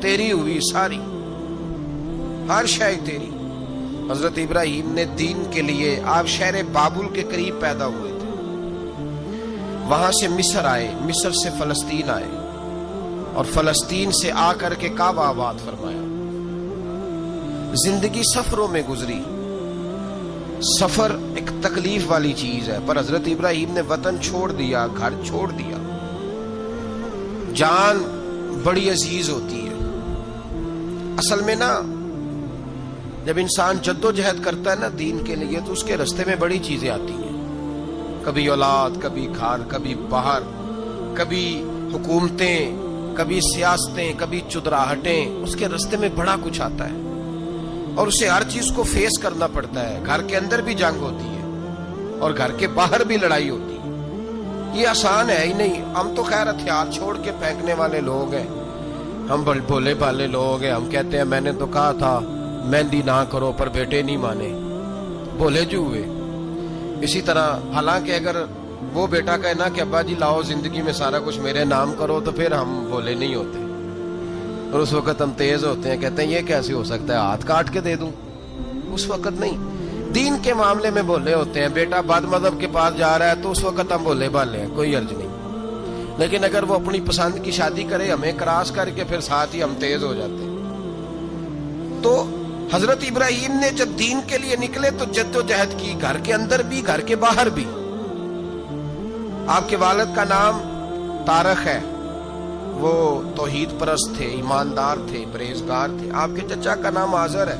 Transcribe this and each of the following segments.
تیری ہوئی ساری، ہر شے تیری۔ حضرت ابراہیم نے دین کے لیے، آپ شہر بابل کے قریب پیدا ہوئے تھے، وہاں سے مصر آئے، مصر سے فلسطین آئے، اور فلسطین سے آ کر کے کعبہ آباد فرمایا۔ زندگی سفروں میں گزری، سفر ایک تکلیف والی چیز ہے، پر حضرت ابراہیم نے وطن چھوڑ دیا، گھر چھوڑ دیا۔ جان بڑی عزیز ہوتی ہے اصل میں نا، جب انسان جد و جہد کرتا ہے نا دین کے لیے، تو اس کے راستے میں بڑی چیزیں آتی ہیں، کبھی اولاد، کبھی گھر، کبھی باہر، کبھی حکومتیں، کبھی سیاستیں، کبھی چدراہٹیں، اس کے راستے میں بڑا کچھ آتا ہے، اور اسے ہر چیز کو فیس کرنا پڑتا ہے۔ گھر کے اندر بھی جنگ ہوتی ہے اور گھر کے باہر بھی لڑائی ہوتی ہے، یہ آسان ہے ہی نہیں۔ ہم تو خیر ہتھیار چھوڑ کے پھینکنے والے لوگ ہیں، ہم بھولے بھالے لوگ ہیں، ہم کہتے ہیں میں نے تو کہا تھا مہندی نہ کرو، پر بیٹے نہیں مانے، بھولے جو ہوئے۔ اسی طرح حالانکہ اگر وہ بیٹا کہے نا کہ ابا جی لاؤ زندگی میں سارا کچھ میرے نام کرو، تو پھر ہم بھولے نہیں ہوتے، اور اس وقت ہم تیز ہوتے ہیں، کہتے ہیں یہ کیسے ہو سکتا ہے، ہاتھ کاٹ کے دے دوں۔ اس وقت نہیں، دین کے معاملے میں بھولے ہوتے ہیں۔ بیٹا بد مذہب کے پاس جا رہا ہے تو اس وقت ہم بھولے بھالے ہیں، کوئی عرض نہیں، لیکن اگر وہ اپنی پسند کی شادی کرے ہمیں کراس کر کے، پھر ساتھ ہی ہم تیز ہو جاتے ہیں۔ تو حضرت ابراہیم نے جب دین کے لیے نکلے تو جد و جہد کی، گھر کے اندر بھی گھر کے باہر بھی۔ آپ کے والد کا نام طارق ہے، وہ توحید پرست تھے، ایماندار تھے، پرہیزگار تھے۔ آپ کے چچا کا نام آزر ہے،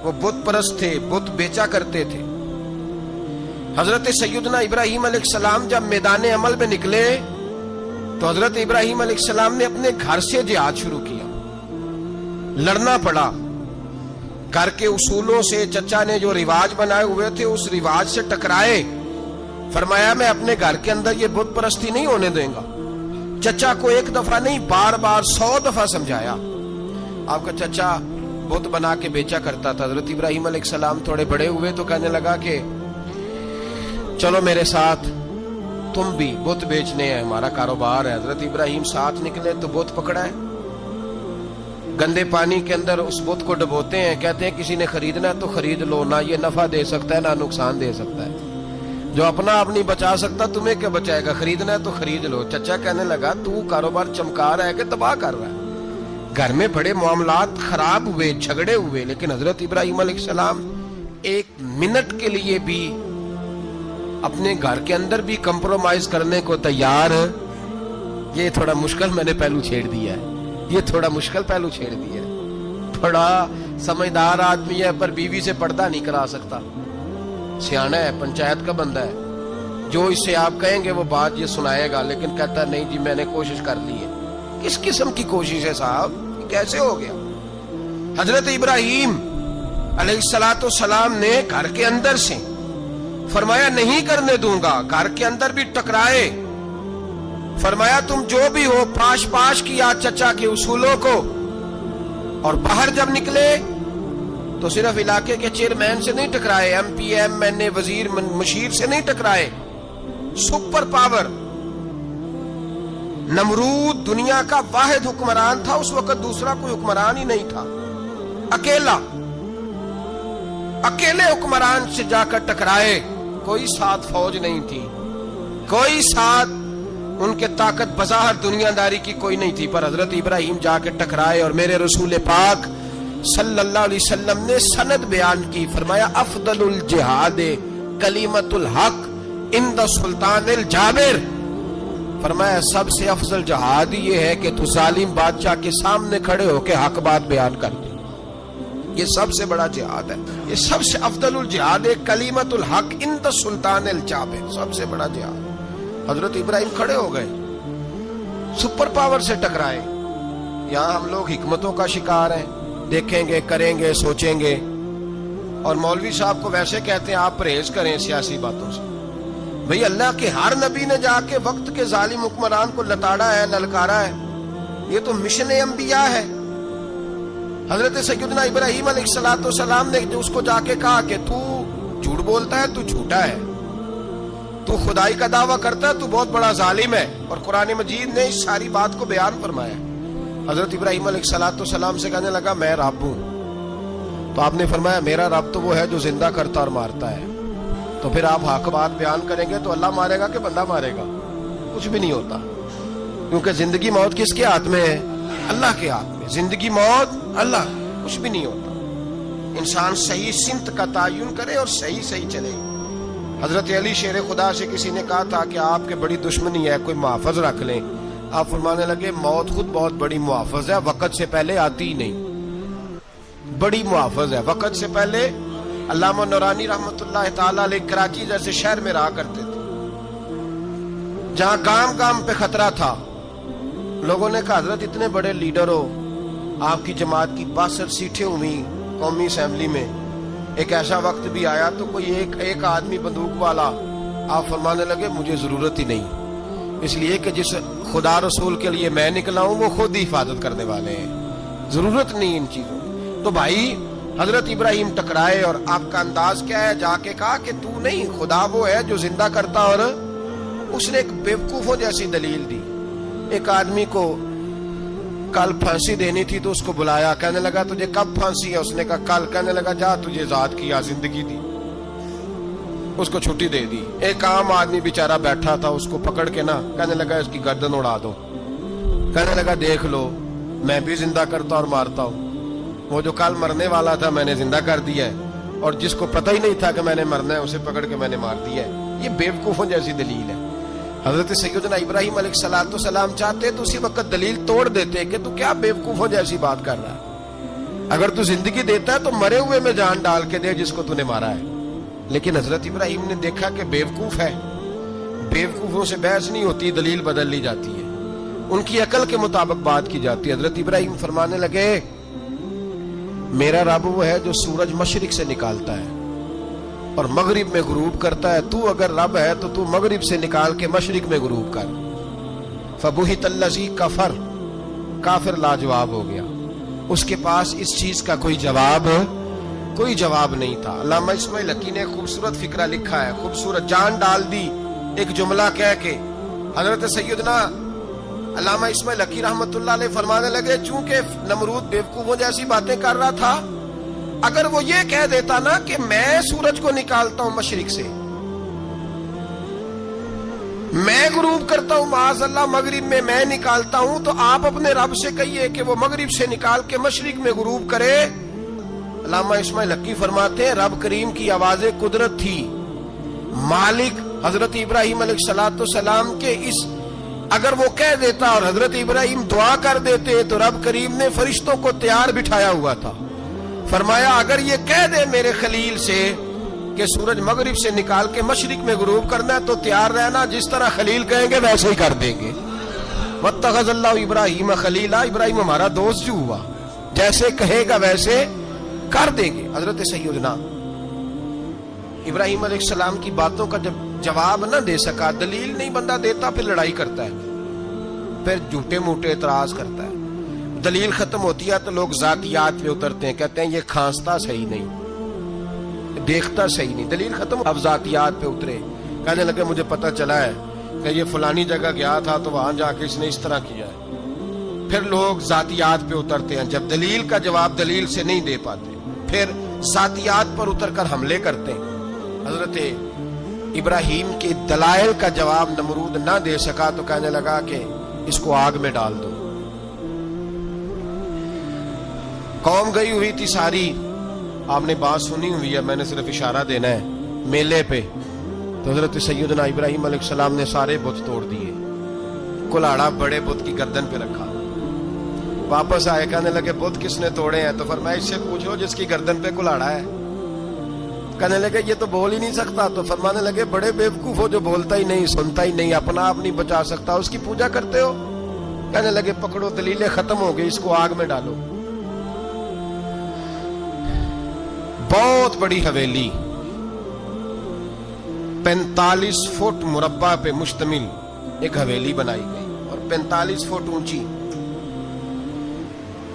وہ بت پرست تھے، بت بیچا کرتے تھے۔ حضرت سیدنا ابراہیم علیہ السلام جب میدان عمل میں نکلے تو حضرت ابراہیم علیہ السلام نے اپنے گھر سے جہاد شروع کیا، لڑنا پڑا۔ گھر کے اصولوں سے، چچا نے جو رواج بنائے ہوئے تھے اس رواج سے ٹکرائے۔ فرمایا میں اپنے گھر کے اندر یہ بت پرستی نہیں ہونے دیں گا۔ چچا کو ایک دفعہ نہیں، بار بار 100 دفعہ سمجھایا۔ آپ کا چچا بت بنا کے بیچا کرتا تھا۔ حضرت ابراہیم علیہ السلام تھوڑے بڑے ہوئے تو کہنے لگا کہ چلو میرے ساتھ، تم بھی بت بیچنے ہیں، ہمارا کاروبار ہے۔ حضرت ابراہیم ساتھ نکلے تو بت پکڑا ہے، گندے پانی کے اندر اس بت کو ڈبوتے ہیں، کہتے ہیں کسی نے خریدنا ہے تو خرید لو، نہ یہ نفع دے سکتا ہے نہ نقصان دے سکتا ہے، جو اپنا آپ نہیں بچا سکتا تمہیں کیا بچائے گا، خریدنا ہے تو خرید لو۔ چچا کہنے لگا تو کاروبار چمکا رہا ہے کہ تباہ کر رہا ہے۔ گھر میں بڑے معاملات خراب ہوئے، جھگڑے ہوئے، لیکن حضرت ابراہیم علیہ السلام ایک منٹ کے لیے بھی اپنے گھر کے اندر بھی کمپرومائز کرنے کو تیار۔ یہ تھوڑا مشکل میں نے پہلو چھیڑ دیا ہے، یہ تھوڑا مشکل پہلو چھیڑ دیا ہے۔ بڑا سمجھدار آدمی ہے پر بیوی سے پردہ نہیں کرا سکتا، سیانا ہے، پنچایت کا بندہ ہے، جو اس سے آپ کہیں گے وہ بات یہ سنائے گا، لیکن کہتا ہے نہیں جی میں نے کوشش کر لی ہے۔ کس قسم کی کوشش ہے صاحب، کیسے ہو گیا؟ حضرت ابراہیم علیہ السلام نے گھر کے اندر سے فرمایا نہیں کرنے دوں گا، گھر کے اندر بھی ٹکرائے۔ فرمایا تم جو بھی ہو، پاش کیا چچا کے اصولوں کو، اور باہر جب نکلے تو صرف علاقے کے چیئرمین سے نہیں ٹکرائے، ایم پی ایم این اے وزیر مشیر سے نہیں ٹکرائے، سپر پاور نمرود دنیا کا واحد حکمران تھا اس وقت، دوسرا کوئی حکمران ہی نہیں تھا، اکیلے حکمران سے جا کر ٹکرائے، کوئی ساتھ فوج نہیں تھی، کوئی ساتھ ان کے طاقت بظاہر دنیا داری کی کوئی نہیں تھی، پر حضرت ابراہیم جا کے ٹکرائے۔ اور میرے رسول پاک صلی اللہ علیہ وسلم نے سند بیان کی، فرمایا افضل الجہاد کلمۃ الحق عند سلطان الجابر۔ فرمایا سب سے افضل جہاد یہ ہے کہ تو ظالم بادشاہ کے سامنے کھڑے ہو کے حق بات بیان کر دے، یہ سب سے بڑا جہاد ہے، یہ سب سے افضل الجہاد کلمۃ الحق عند سلطان الجابر، سب سے بڑا جہاد۔ حضرت ابراہیم کھڑے ہو گئے، سپر پاور سے ٹکرائے۔ یہاں ہم لوگ حکمتوں کا شکار ہیں، دیکھیں گے، کریں گے، سوچیں گے، اور مولوی صاحب کو ویسے کہتے ہیں آپ پرہیز کریں سیاسی باتوں سے۔ بھئی اللہ کے ہر نبی نے جا کے وقت کے ظالم حکمران کو لتاڑا ہے، للکارا ہے، یہ تو مشن انبیاء ہے۔ حضرت سیدنا ابراہیم علیہ السلام نے اس کو جا کے کہا کہ تو جھوٹ بولتا ہے، تو جھوٹا ہے، تو خدائی کا دعویٰ کرتا ہے، تو بہت بڑا ظالم ہے، اور قرآن مجید نے اس ساری بات کو بیان فرمایا۔ حضرت ابراہیم علیہ السلام سے کہنے لگا میں رب ہوں. تو آپ نے فرمایا میرا رب تو وہ ہے جو زندہ کرتا اور مارتا ہے. تو پھر آپ حق بات بیان کریں گے تو اللہ مارے گا کہ بندہ مارے گا؟ کچھ بھی نہیں ہوتا، کیونکہ زندگی موت کس کے ہاتھ میں ہے؟ اللہ کے ہاتھ میں. زندگی موت اللہ، کچھ بھی نہیں ہوتا. انسان صحیح سمت کا تعین کرے اور صحیح چلے. حضرت علی شیر خدا سے کسی نے کہا تھا کہ آپ کے بڑی دشمنی ہے، کوئی محافظ رکھ لیں. آپ فرمانے لگے موت خود بہت بڑی محافظ ہے، وقت سے پہلے آتی ہی نہیں. بڑی محافظ ہے، وقت سے پہلے. علامہ نورانی رحمت اللہ تعالی علیہ کراچی جیسے شہر میں رہا کرتے تھے، جہاں گام گام پہ خطرہ تھا. لوگوں نے کہا حضرت اتنے بڑے لیڈر ہو، آپ کی جماعت کی 62 سیٹیں ہوئی قومی اسمبلی میں، ایک ایسا وقت بھی آیا تو کوئی ایک آدمی بندوق والا. آپ فرمانے لگے مجھے ضرورت ہی نہیں، اس لیے کہ جس خدا رسول کے لیے میں نکلا ہوں وہ خود ہی حفاظت کرنے والے ہیں، ضرورت نہیں ان چیزوں. تو بھائی حضرت ابراہیم ٹکرائے اور آپ کا انداز کیا ہے؟ جا کے کہا کہ تو نہیں، خدا وہ ہے جو زندہ کرتا. اور اس نے ایک بیوقوفوں جیسی دلیل دی. ایک آدمی کو کل پھانسی دینی تھی تو اس کو بلایا، کہنے لگا تجھے کب پھانسی ہے؟ اس نے کہا کل. کہنے لگا جا تجھے ذات کیا زندگی دی، اس کو چھٹی دے دی. ایک عام آدمی بیچارہ بیٹھا تھا، اس کو پکڑ کے نا کہنے لگا اس کی گردن اڑا دو. کہنے لگا دیکھ لو میں بھی زندہ کرتا اور مارتا ہوں، وہ جو کل مرنے والا تھا میں نے زندہ کر دیا ہے، اور جس کو پتہ ہی نہیں تھا کہ میں نے مرنا ہے اسے پکڑ کے میں نے مار دیا ہے. یہ بیوقوفوں جیسی دلیل ہے. حضرت سیدنا ابراہیم علیہ السلام چاہتے تو اسی وقت دلیل توڑ دیتے کہ تو کیا بیوقوفوں جیسی بات کر رہا ہے، اگر تو زندگی دیتا ہے تو مرے ہوئے میں جان ڈال کے دے جس کو تو نے مارا ہے. لیکن حضرت ابراہیم نے دیکھا کہ بیوقوف ہے، بیوقوفوں سے بحث نہیں ہوتی، دلیل بدل لی جاتی ہے، ان کی عقل کے مطابق بات کی جاتی ہے. حضرت ابراہیم فرمانے لگے میرا رب وہ ہے جو سورج مشرق سے نکالتا ہے اور مغرب میں غروب کرتا ہے. تو اگر رب ہے تو مغرب سے نکال کے مشرق میں غروب کر. فبہت الذی کفر، کافر لاجواب ہو گیا، اس کے پاس اس چیز کا کوئی جواب نہیں تھا. علامہ اسماعیل حقی نے خوبصورت فقرہ لکھا ہے، خوبصورت جان ڈال دی ایک جملہ کہہ کے. حضرت سیدنا علامہ اسماعیل حقی رحمت اللہ علیہ فرمانے لگے چونکہ نمرود بیوقوفوں جیسی باتیں کر رہا تھا، اگر وہ یہ کہہ دیتا نا کہ میں سورج کو نکالتا ہوں مشرق سے، میں غروب کرتا ہوں معاذ اللہ مغرب میں میں نکالتا ہوں، تو آپ اپنے رب سے کہیے کہ وہ مغرب سے نکال کے مشرق میں غروب کرے. علامہ اسماعیل حقی فرماتے ہیں رب کریم کی آواز قدرت تھی، مالک حضرت ابراہیم علیہ السلام کے اس اگر وہ کہہ دیتا اور حضرت ابراہیم دعا کر دیتے تو رب کریم نے فرشتوں کو تیار بٹھایا ہوا تھا. فرمایا اگر یہ کہہ دے میرے خلیل سے کہ سورج مغرب سے نکال کے مشرق میں غروب کرنا ہے تو تیار رہنا، جس طرح خلیل کہیں گے ویسے ہی کر دیں گے. واتخذ اللہ ابراہیم خلیلا، ابراہیم ہمارا دوست جو ہوا، جیسے کہے گا ویسے کر دیں گے. حضرت سیدنا ابراہیم علیہ السلام کی باتوں کا جب جواب نہ دے سکا، دلیل نہیں بندہ دیتا، پھر لڑائی کرتا ہے، پھر جھوٹے موٹے اعتراض کرتا ہے. دلیل ختم ہوتی ہے تو لوگ ذاتیات پہ اترتے ہیں، کہتے ہیں یہ کھانستا صحیح نہیں، دیکھتا صحیح نہیں. دلیل ختم، اب ذاتیات پہ اترے، کہنے لگے مجھے پتہ چلا ہے کہ یہ فلانی جگہ گیا تھا تو وہاں جا کے اس نے اس طرح کیا ہے. پھر لوگ ذاتیات پہ اترتے ہیں، جب دلیل کا جواب دلیل سے نہیں دے پاتے پھر ذاتیات پر اتر کر حملے کرتے ہیں. حضرت ابراہیم کے دلائل کا جواب نمرود نہ دے سکا تو کہنے لگا کہ اس کو آگ میں ڈال دو. قوم گئی ہوئی تھی ساری، آپ نے بات سنی ہوئی ہے، میں نے صرف اشارہ دینا ہے، میلے پہ. تو حضرت سیدنا ابراہیم علیہ السلام نے سارے بت توڑ دیے، کلاڑا بڑے بت کی گردن پہ رکھا. واپس آئے، کہنے لگے بت کس نے توڑے ہیں؟ تو فرمایا اس سے پوچھو جس کی گردن پہ کلاڑا ہے. کہنے لگے یہ تو بول ہی نہیں سکتا. تو فرمانے لگے بڑے بیوقوف ہو، جو بولتا ہی نہیں، سنتا ہی نہیں، اپنا آپ نہیں بچا سکتا، اس کی پوجا کرتے ہو. کہنے لگے پکڑو دلیلیں ختم ہو گئی، اس کو آگ میں ڈالو. بہت بڑی حویلی 45 فٹ مربع پہ مشتمل ایک حویلی بنائی گئی اور 45 فٹ اونچی.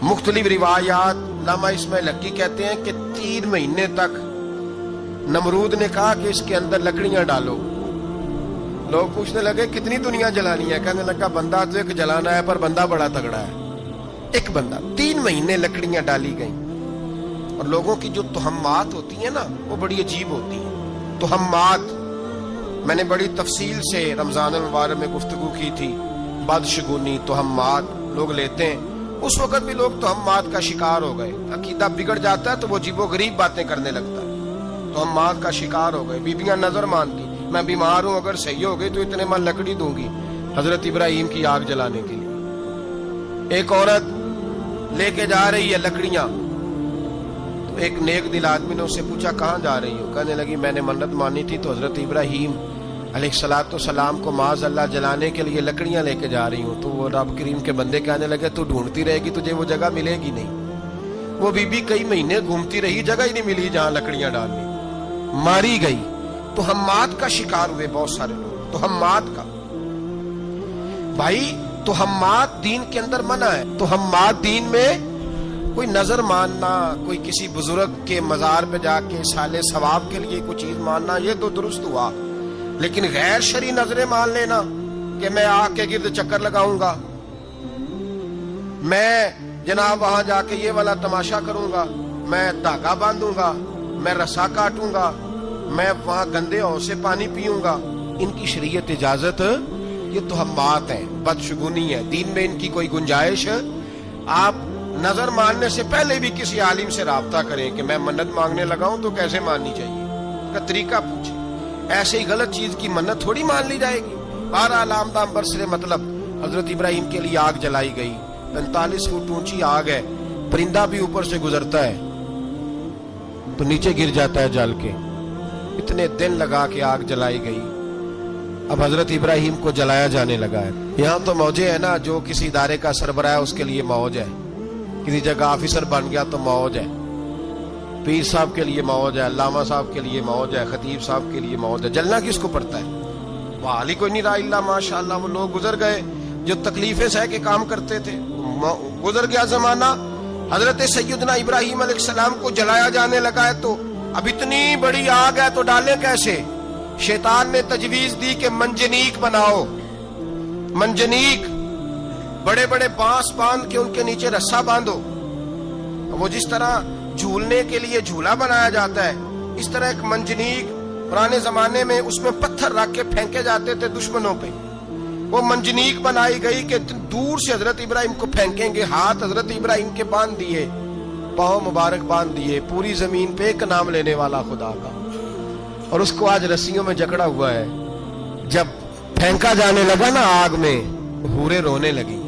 مختلف روایات، علامہ اسماعیل حقی کہتے ہیں کہ 3 مہینے تک نمرود نے کہا کہ اس کے اندر لکڑیاں ڈالو. لوگ پوچھنے لگے کتنی دنیا جلانی ہے؟ کہنے لگا بندہ تو ایک جلانا ہے پر بندہ بڑا تگڑا ہے. ایک بندہ 3 مہینے لکڑیاں ڈالی گئیں. اور لوگوں کی جو تہمات ہوتی ہیں نا وہ بڑی عجیب ہوتی ہیں. تہمات میں نے بڑی تفصیل سے رمضان المبارک میں گفتگو کی تھی. بدشگونی تہمات لوگ لیتے ہیں. اس وقت بھی لوگ تہمات کا شکار ہو گئے. عقیدہ بگڑ جاتا ہے تو وہ عجیب و غریب باتیں کرنے لگتا ہے. تہمات کا شکار ہو گئے. بیویاں نظر مانتی میں بیمار ہوں اگر صحیح ہو گئی تو اتنے من لکڑی دوں گی حضرت ابراہیم کی آگ جلانے کے لیے. ایک عورت لے کے جا رہی ہے لکڑیاں. تو ایک نیک دل آدمی نے اس سے پوچھا کہاں جا رہی ہو؟ کہنے لگی میں نے منت مانی تھی تو حضرت ابراہیم علیہ السلام کو معاذ اللہ جلانے کے لیے لکڑیاں لے کے جا رہی ہوں. تو وہ رب کریم کے بندے کہنے لگے تو ڈھونڈتی رہے گی تجھے وہ جگہ ملے گی نہیں. وہ بی بی کئی مہینے گھومتی رہی جگہ ہی نہیں ملی جہاں لکڑیاں ڈالنی. ماری گئی. تہمات کا شکار ہوئے بہت سارے لوگ. تہمات کا بھائی تہمات دین کے اندر منع ہے. تہمات دین میں کوئی نظر ماننا, کوئی کسی بزرگ کے مزار پہ جا کے سالے ثواب کے لیے کوئی چیز ماننا یہ تو درست ہوا. لیکن غیر شرعی نظریں مان لینا کہ میں آگ کے گرد چکر لگاؤں گا, میں جناب وہاں جا کے یہ والا تماشا کروں گا, میں دھاگا باندھوں گا, میں رسا کاٹوں گا, میں وہاں گندے ہو سے پانی پیوں گا, ان کی شریعت اجازت یہ تہمات ہیں, بدشگونی ہے. دین میں ان کی کوئی گنجائش. آپ نظر ماننے سے پہلے بھی کسی عالم سے رابطہ کریں کہ میں منت مانگنے لگا ہوں تو کیسے ماننی چاہیے, اس کا طریقہ پوچھیں. ایسے ہی غلط چیز کی منت تھوڑی مان لی جائے گی. بہرحال آمدام برسرے مطلب حضرت ابراہیم کے لیے آگ جلائی گئی. 45 فٹ اونچی آگ ہے. پرندہ بھی اوپر سے گزرتا ہے تو نیچے گر جاتا ہے جل کے. اتنے دن لگا کے آگ جلائی گئی. اب حضرت ابراہیم کو جلایا جانے لگا ہے. یہاں تو موجیں ہے نا, جو کسی ادارے کا سربراہ اس کے لیے موج ہے, کسی جگہ آفیسر بن گیا تو موج ہے, پیر صاحب کے لیے موج ہے, علامہ صاحب کے لیے موج ہے, خطیب صاحب کے لیے موج ہے. جلنا کس کو پڑتا ہے؟ وہ حال ہی کوئی نہیں رہا الا ماشاءاللہ. وہ لوگ گزر گئے جو تکلیفیں سہ کے کام کرتے تھے. گزر گیا زمانہ. حضرت سیدنا ابراہیم علیہ السلام کو جلایا جانے لگا ہے تو اب اتنی بڑی آگ ہے تو ڈالے کیسے؟ شیطان نے تجویز دی کہ منجنیق بناؤ. منجنیق بڑے بڑے بانس باندھ کے ان کے نیچے رسا باندھو. وہ جس طرح جھولنے کے لیے جھولا بنایا جاتا ہے اس طرح ایک منجنیق پرانے زمانے میں اس میں پتھر رکھ کے پھینکے جاتے تھے دشمنوں پہ. وہ منجنیق بنائی گئی کہ دور سے حضرت ابراہیم کو پھینکیں گے. ہاتھ حضرت ابراہیم کے باندھ دیے, پاؤں مبارک باندھ دیے. پوری زمین پہ ایک نام لینے والا خدا کا, اور اس کو آج رسیوں میں جکڑا ہوا ہے. جب پھینکا جانے لگا نا آگ میں, حوریں رونے لگی,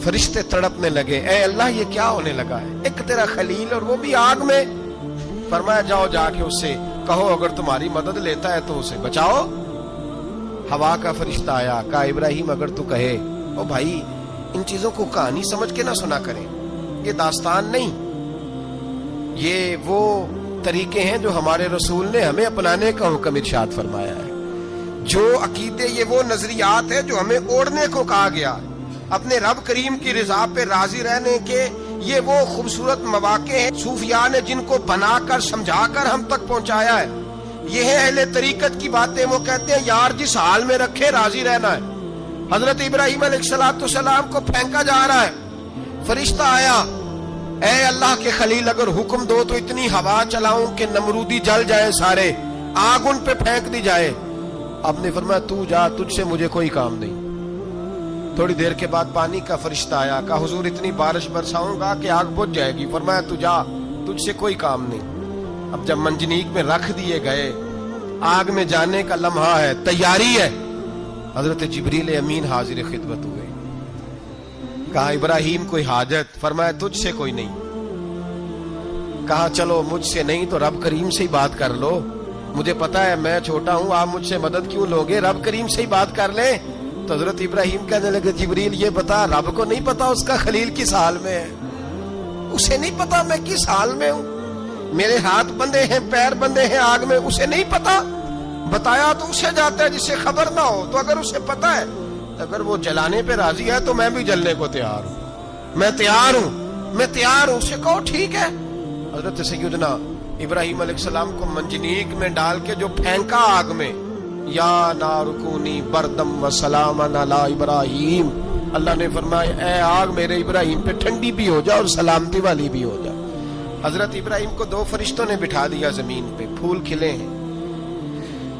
فرشتے تڑپنے لگے, اے اللہ یہ کیا ہونے لگا ہے؟ ایک تیرا خلیل اور وہ بھی آگ میں. فرمایا جاؤ جا کے اس سے کہو اگر تمہاری مدد لیتا ہے تو اسے بچاؤ. ہوا کا فرشتہ آیا, کہا ابراہیم اگر تو کہے. او بھائی ان چیزوں کو کہانی سمجھ کے نہ سنا کریں, یہ داستان نہیں, یہ وہ طریقے ہیں جو ہمارے رسول نے ہمیں اپنانے کا حکم ارشاد فرمایا ہے. جو عقیدے, یہ وہ نظریات ہے جو ہمیں اوڑھنے کو کہا گیا. اپنے رب کریم کی رضا پہ راضی رہنے کے یہ وہ خوبصورت مواقع ہیں صوفیاء نے جن کو بنا کر سمجھا کر ہم تک پہنچایا ہے. یہ ہے اہل طریقت کی باتیں. وہ کہتے ہیں یار جس حال میں رکھے راضی رہنا ہے. حضرت ابراہیم علیہ السلام کو پھینکا جا رہا ہے. فرشتہ آیا, اے اللہ کے خلیل اگر حکم دو تو اتنی ہوا چلاؤں کہ نمرودی جل جائے سارے, آگ ان پہ پھینک دی جائے. آپ نے فرمایا تو جا, تجھ سے مجھے کوئی کام نہیں. تھوڑی دیر کے بعد پانی کا فرشتہ آیا, کہا حضور اتنی بارش برساؤں گا کہ آگ بجھ جائے گی. فرمایا تو جا, تجھ سے کوئی کام نہیں. اب جب منجنیق میں رکھ دیے گئے, آگ میں جانے کا لمحہ ہے, تیاری ہے, حضرت جبریل امین حاضر خدمت ہوئے. کہا ابراہیم کوئی حاجت؟ فرمایا تجھ سے کوئی نہیں. کہا چلو مجھ سے نہیں تو رب کریم سے ہی بات کر لو, مجھے پتا ہے میں چھوٹا ہوں, آپ مجھ سے مدد کیوں لوگے, رب کریم سے ہی بات کر لیں. تو حضرت ابراہیم کہنے لگے جبریل یہ بتا, رب کو نہیں پتا اس کا خلیل کس حال میں ہے؟ اسے نہیں پتا میں کس حال میں ہوں؟ میرے ہاتھ بندے ہیں, پیر بندے ہیں آگ میں, اسے نہیں پتا؟ بتایا تو اسے جاتا ہے جس سے خبر نہ ہو. تو اگر اسے پتا ہے, اگر وہ جلانے پہ راضی ہے تو میں بھی جلنے کو تیار ہوں. میں تیار ہوں. اسے کہو ٹھیک ہے. حضرت سیدنا ابراہیم علیہ السلام کو منجنیق میں ڈال کے جو پھینکا آگ میں, یا نار کونی بردم و سلاما علی ابراہیم, اللہ نے فرمایا اے آگ میرے ابراہیم پہ ٹھنڈی بھی ہو جا اور سلامتی والی بھی ہو جا۔ حضرت ابراہیم کو 2 فرشتوں نے بٹھا دیا زمین پہ، پھول کھلے ہیں،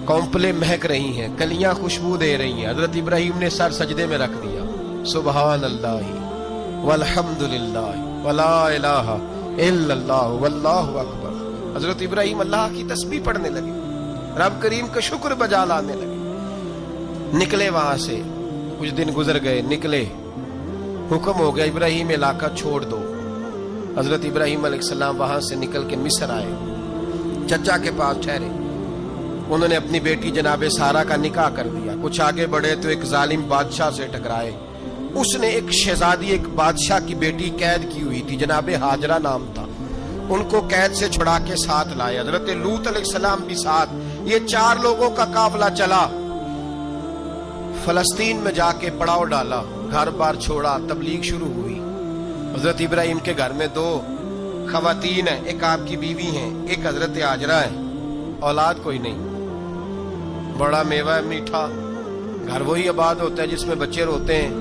کونپلیں مہک رہی ہیں، کلیاں خوشبو دے رہی ہیں۔ حضرت ابراہیم نے سر سجدے میں رکھ دیا، سبحان اللہ والحمد للہ ولا الہ الا اللہ واللہ اکبر۔ حضرت ابراہیم اللہ کی تسبیح پڑھنے لگے، رب کریم کا شکر بجا لانے لگے۔ نکلے وہاں سے، کچھ دن گزر گئے، نکلے، حکم ہو گیا ابراہیم علاقہ چھوڑ دو۔ حضرت ابراہیم علیہ السلام وہاں سے نکل کے مصر آئے، چچا کے پاس ٹھہرے۔ انہوں نے اپنی بیٹی جناب سارہ کا نکاح کر دیا۔ کچھ آگے بڑھے تو ایک ظالم بادشاہ سے ٹکرائے، اس نے ایک شہزادی، ایک بادشاہ کی بیٹی قید کی ہوئی تھی، جناب ہاجرہ نام تھا، ان کو قید سے چھڑا کے ساتھ لائے۔ حضرت لوط علیہ السلام بھی ساتھ، یہ 4 لوگوں کا قافلہ چلا، فلسطین میں جا کے پڑاؤ ڈالا، گھر بار چھوڑا، تبلیغ شروع ہوئی۔ حضرت ابراہیم کے گھر میں 2 خواتین ہیں، ایک آپ کی بیوی ہیں، ایک حضرت ہاجرہ ہے، اولاد کوئی نہیں، بڑا میوہ میٹھا، گھر وہی آباد ہوتا ہے جس میں بچے روتے ہیں،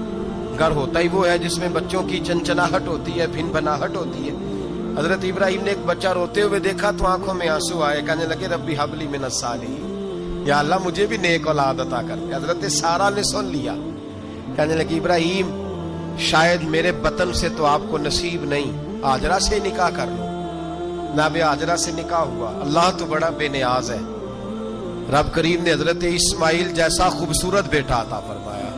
گھر ہوتا ہی وہ ہے جس میں بچوں کی چنچناہٹ ہوتی ہے، بھن بھناہٹ ہوتی ہے۔ حضرت ابراہیم نے ایک بچہ روتے ہوئے دیکھا تو آنکھوں میں آنسو آئے، کہنے لگے ربی حب لی من الصالحین، یا اللہ مجھے بھی نیک اولاد عطا کر دے۔ حضرت سارہ نے سن لیا، کہنے لگی ابراہیم شاید میرے بطن سے تو آپ کو نصیب نہیں، ہاجرہ سے نکاح کر لو۔ جناب ہاجرہ سے نکاح ہوا۔ اللہ تو بڑا بے نیاز ہے، رب کریم نے حضرت اسماعیل جیسا خوبصورت بیٹا عطا فرمایا۔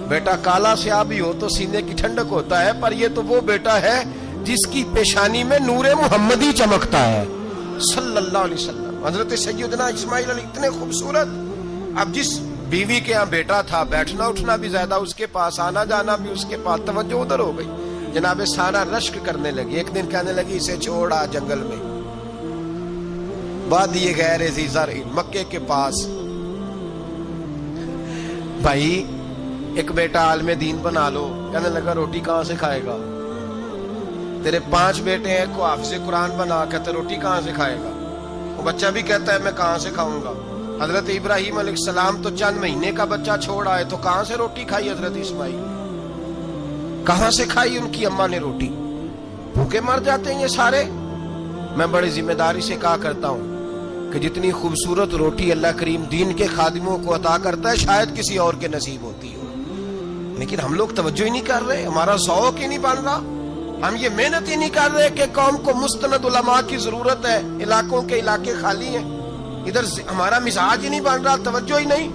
بیٹا کالا سیاہ بھی ہو تو سینے کی ٹھنڈک ہوتا ہے، پر یہ تو وہ بیٹا ہے جس کی پیشانی میں نور محمدی چمکتا ہے صلی اللہ علیہ وسلم۔ حضرت سیدنا اسماعیل علیہ اتنے خوبصورت، اب جس بیوی کے ہاں بیٹا تھا، بیٹھنا اٹھنا بھی زیادہ اس کے پاس، آنا جانا بھی اس کے پاس، توجہ ادھر ہو گئی۔ جناب سارہ رشک کرنے لگی، ایک دن کہنے لگی اسے چھوڑا جنگل میں، وادی غیر ذی زرع، مکے کے پاس۔ بھائی ایک بیٹا عالم دین بنا لو، کہنے لگا روٹی کہاں سے کھائے گا؟ تیرے 5 بیٹے ہیں، کو حافظ قرآن بنا، کہتے روٹی کہاں سے کھائے گا؟ وہ بچہ بھی کہتا ہے میں کہاں سے کھاؤں گا؟ حضرت ابراہیم علیہ السلام تو چند مہینے کا بچہ چھوڑ آئے، تو کہاں سے روٹی کھائی حضرت اسماعیل؟ کہاں سے کھائی ان کی اماں نے روٹی؟ بھوکے مر جاتے ہیں یہ سارے۔ میں بڑی ذمہ داری سے کہا کرتا ہوں کہ جتنی خوبصورت روٹی اللہ کریم دین کے خادموں کو عطا کرتا ہے شاید کسی اور کے نصیب ہوتی ہو، لیکن ہم لوگ توجہ ہی نہیں کر رہے، ہمارا ذوق ہی نہیں بن رہا، ہم یہ محنت ہی نہیں کر رہے کہ قوم کو مستند علماء کی ضرورت ہے، علاقوں کے علاقے خالی ہیں، ادھر ہمارا مزاج ہی نہیں بن رہا، توجہ ہی نہیں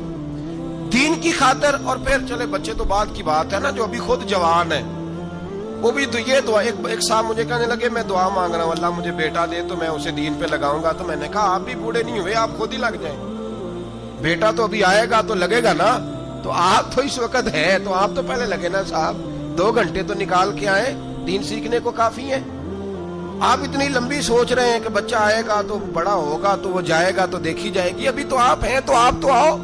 دین کی خاطر۔ اور پھر چلے بچے تو بعد کی بات ہے نا، جو ابھی خود جوان ہے وہ بھی تو یہ دعا، ایک صاحب مجھے کہنے لگے میں دعا مانگ رہا ہوں اللہ مجھے بیٹا دے تو میں اسے دین پہ لگاؤں گا، تو میں نے کہا آپ بھی بوڑھے نہیں ہوئے، آپ خود ہی لگ جائیں، بیٹا تو ابھی آئے گا تو لگے گا نا، تو آپ تو اس وقت ہے تو آپ تو پہلے لگے نا صاحب، 2 گھنٹے تو نکال کے آئے، دین سیکھنے کو کافی ہے۔ آپ اتنی لمبی سوچ رہے ہیں کہ بچہ آئے گا تو بڑا ہوگا تو وہ جائے گا تو دیکھی جائے گی، ابھی تو آپ ہیں تو آپ تو آؤ۔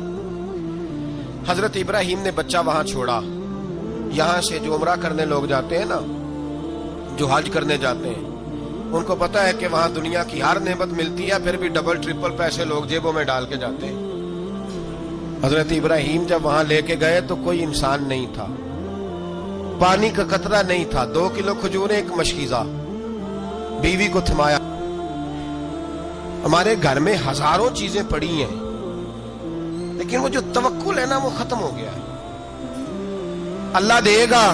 حضرت ابراہیم نے بچہ وہاں چھوڑا۔ یہاں سے جو عمرہ کرنے لوگ جاتے ہیں نا، جو حج کرنے جاتے ہیں، ان کو پتا ہے کہ وہاں دنیا کی ہر نعمت ملتی ہے، پھر بھی ڈبل ٹرپل پیسے لوگ جیبوں میں ڈال کے جاتے ہیں۔ حضرت ابراہیم جب وہاں لے کے گئے تو کوئی انسان نہیں تھا، پانی کا قطرہ نہیں تھا، 2 کلو کھجوریں، ایک مشکیزہ، بیوی کو تھمایا۔ ہمارے گھر میں ہزاروں چیزیں پڑی ہیں، لیکن وہ جو توکل ہے نا وہ ختم ہو گیا ہے۔ اللہ دے گا،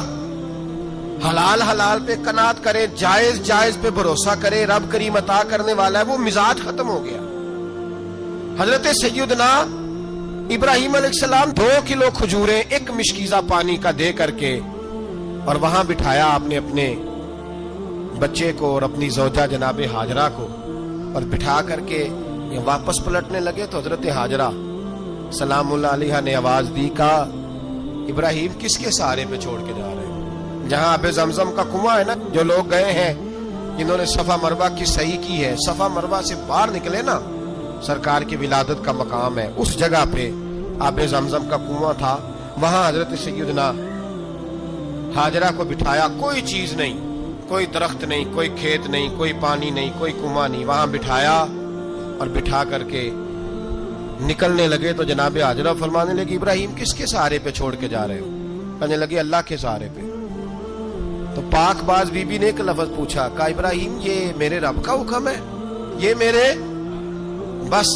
حلال حلال پہ قناعت کرے، جائز جائز پہ بھروسہ کرے، رب کریم عطا کرنے والا ہے، وہ مزاج ختم ہو گیا۔ حضرت سیدنا ابراہیم علیہ السلام 2 کلو کھجوریں، ایک مشکیزہ پانی کا دے کر کے، اور وہاں بٹھایا آپ نے اپنے بچے کو اور اپنی زوجہ جناب ہاجرہ کو، اور بٹھا کر کے یہ واپس پلٹنے لگے تو حضرت ہاجرہ سلام اللہ علیہ نے آواز دی، کہا ابراہیم کس کے سہارے پہ چھوڑ کے جا رہے ہیں؟ جہاں آب زمزم کا کنواں ہے نا، جو لوگ گئے ہیں جنہوں نے صفا مروہ کی صحیح کی ہے، صفا مروہ سے باہر نکلے نا، سرکار کی ولادت کا مقام ہے، اس جگہ پہ آب زمزم کا کنواں تھا، وہاں حضرت سیدنا ہاجرہ کو بٹھایا، کوئی چیز نہیں، کوئی درخت نہیں، کوئی کھیت نہیں، کوئی پانی نہیں، کوئی کنواں نہیں، وہاں بٹھایا، اور بٹھا کر کے نکلنے لگے تو جناب ہاجرہ فرمانے لگی ابراہیم کس کے سہارے پہ چھوڑ کے جا رہے ہو؟ کہنے لگے اللہ کے سہارے پہ. تو پاک باز بی بی نے ایک لفظ پوچھا, کہا ابراہیم یہ میرے رب کا حکم ہے, یہ میرے, بس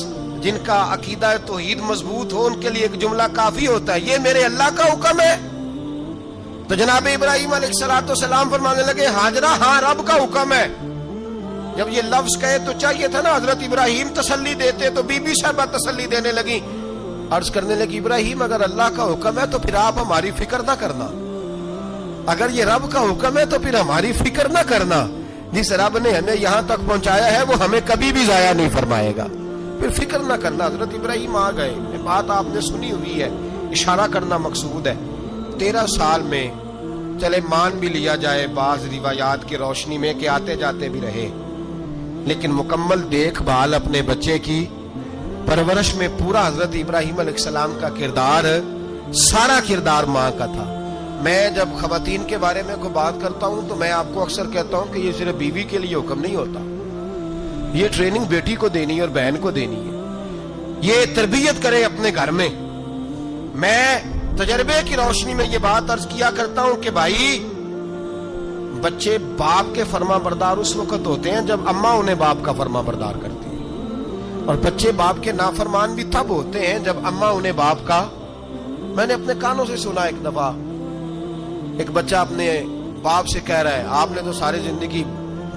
جن کا عقیدہ توحید مضبوط ہو ان کے لیے ایک جملہ کافی ہوتا ہے, یہ میرے اللہ کا حکم ہے. تو جناب ابراہیم علیہ السلام فرمانے لگے ہاجرہ ہاں رب کا حکم ہے. جب یہ لفظ کہے تو چاہیے تھا نا حضرت ابراہیم تسلی دیتے, تو بی بی صاحبہ تسلی دینے لگی, عرض کرنے لگی ابراہیم اگر اللہ کا حکم ہے تو پھر آپ ہماری فکر نہ کرنا, اگر یہ رب کا حکم ہے تو پھر ہماری فکر نہ کرنا, جس رب نے ہمیں یہاں تک پہنچایا ہے وہ ہمیں کبھی بھی ضائع نہیں فرمائے گا, پھر فکر نہ کرنا. حضرت ابراہیم آ گئے. بات آپ نے سنی ہوئی ہے, اشارہ کرنا مقصود ہے. 13 سال میں چلے مان بھی لیا جائے بعض روایات کی روشنی میں کہ آتے جاتے بھی رہے, لیکن مکمل دیکھ بھال اپنے بچے کی پرورش میں پورا حضرت ابراہیم علیہ السلام کا کردار, سارا کردار ماں کا تھا. میں جب خواتین کے بارے میں کوئی بات کرتا ہوں تو میں آپ کو اکثر کہتا ہوں کہ یہ صرف بیوی کے لیے حکم نہیں ہوتا, یہ ٹریننگ بیٹی کو دینی ہے اور بہن کو دینی ہے, یہ تربیت کرے اپنے گھر میں. میں تجربے کی روشنی میں یہ بات عرض کیا کرتا ہوں کہ بھائی بچے باپ کے فرما بردار اس وقت ہوتے ہیں جب اماں انہیں باپ کا فرما بردار کرتی ہیں, اور بچے باپ کے نافرمان بھی تب ہوتے ہیں جب اماں انہیں باپ کا. میں نے اپنے کانوں سے سنا ایک دفعہ ایک بچہ اپنے باپ سے کہہ رہا ہے آپ نے تو ساری زندگی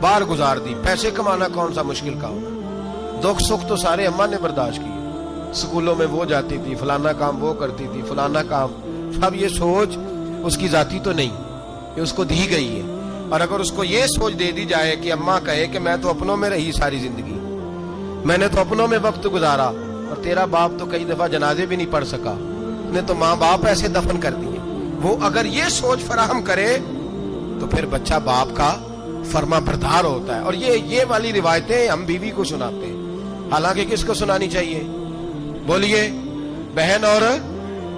باہر گزار دی, پیسے کمانا کون سا مشکل کام ہے, دکھ سکھ تو سارے اماں نے برداشت کیے, سکولوں میں وہ جاتی تھی, فلانا کام وہ کرتی تھی, فلانا کام. اب یہ سوچ اس کی ذاتی تو نہیں, یہ اس کو دی گئی ہے. اور اگر اس کو یہ سوچ دے دی جائے کہ اماں کہے کہ میں تو اپنوں میں رہی ساری زندگی, میں نے تو اپنوں میں وقت گزارا, اور تیرا باپ تو کئی دفعہ جنازے بھی نہیں پڑھ سکا, نے تو ماں باپ ایسے دفن کر دیے, وہ اگر یہ سوچ فراہم کرے تو پھر بچہ باپ کا فرما بردار ہوتا ہے. اور یہ والی روایتیں ہم بیوی کو سناتے ہیں, حالانکہ کس کو سنانی چاہیے بولیے, بہن اور